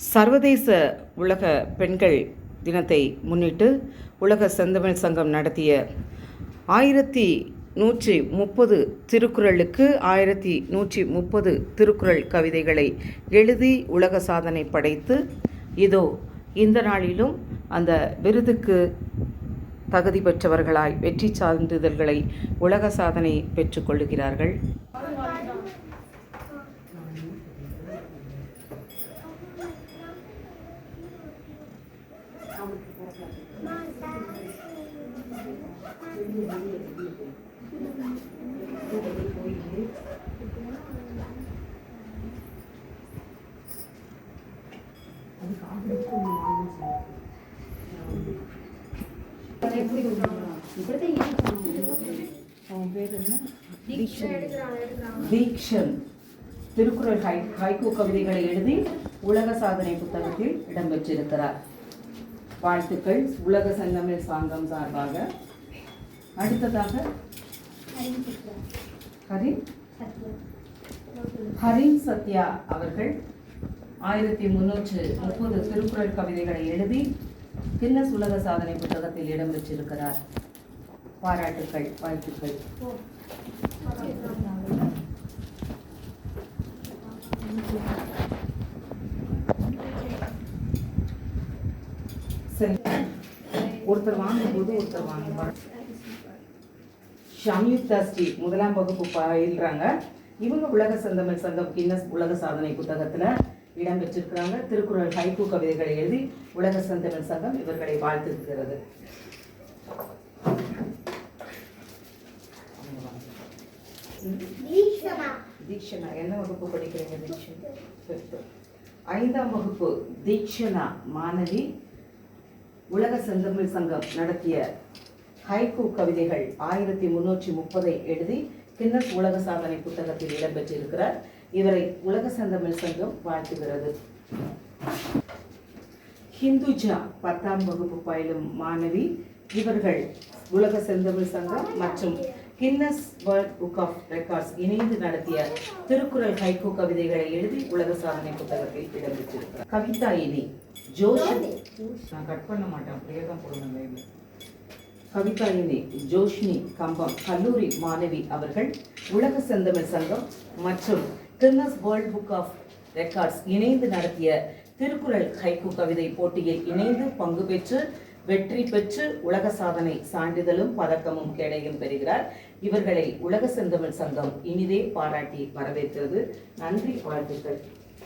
சர்வதேச உலக பெண்கள் தினத்தை முன்னிட்டு உலக செந்தமிழ் சங்கம் நடத்திய 1130 திருக்குறளுக்கு 1130 திருக்குறள் கவிதைகளை எழுதி உலக சாதனை படைத்து இதோ இந்த நாளிலும் அந்த விருதுக்கு தகுதி பெற்றவர்களாய் வெற்றி சான்றிதழ்களை உலக சாதனை பெற்றுக்கொள்கிறார்கள். தீக்ஷன் திருக்குறள் ஹைக்கூ கவிதைகளை எழுதி உலக சாதனை புத்தகத்தில் இடம்பெற்றிருக்கிறார். வாழ்த்துக்கள் உலக செந்தமிழ் சங்கம் சார்பாக. அடுத்ததாக ஹரின் சத்யா அவர்கள் 1330 திருக்குறள் கவிதைகளை எழுதி கின்னஸ் உலக சாதனை புத்தகத்தில் இடம்பெற்றிருக்கிறார். பாராட்டுக்கள், வாழ்த்துக்கள். சரி, ஒருத்தர் வாங்கும்போது ஒருத்தர் வாங்குவாங்க. சம்யுக்தா ஸ்ரீ 1ஆம் வகுப்பு பயில்றாங்க. இவங்க உலக செந்தமிழ் சங்கம் கின்னஸ் உலக சாதனை புத்தகத்துல இடம்பெற்றிருக்கிறாங்க. திருக்குறள் ஹைக்கூ கவிதைகளை எழுதி உலக செந்தமிழ் சங்கம் இவர்களை வாழ்த்துகிறது. தீக்ஷனா என்ன வகுப்பு படிக்கிறீங்க? தீக்ஷனா 5ஆம் வகுப்பு. தீக்ஷனா மாணவி உலக செந்தமிழ் சங்கம் நடத்திய ஹைக்கூ கவிதைகள் 1330 எழுதி கின்னஸ் உலக சாதனை புத்தகத்தில் இடம்பெற்றிருக்கிறார். இவரை உலக செந்தமிழ் சங்கம் வாழ்த்துகிறது. ஹிந்துஜா 10ஆம் வகுப்பு பயிலும் மாணவி. இவர்கள் உலக செந்தமிழ் சங்கம் மற்றும் Guinness World Book of Records இணைந்து நடத்திய திருக்குறள் ஹைக்கூ கவிதைகளை எழுதி உலக சாதனை புத்தகத்தில் இடம்பெற்றிருக்கிறார். கவிதாயினி ஜோஷினி, நான் கட் பண்ண மாட்டேன், அப்படியே தான் போடுங்க. கவிதாயினி ஜோஷினி கம்பம் கல்லூரி மாணவி. அவர்கள் உலக செந்தமிழ் சங்கம் மற்றும் Guinness World Book of Records இணைந்து நடத்திய திருக்குறள் ஹைக்கூ கவிதை போட்டியில் இணைந்து பங்கு பெற்று வெற்றி பெற்று உலக சாதனை சான்றிதழும் பதக்கமும் கேடயம் பெறுகிறார். இவர்களை உலக செந்தமிழ் சங்கம் இனிதே பாராட்டி வரவேற்கிறது. நன்றி, வாழ்த்துக்கள்.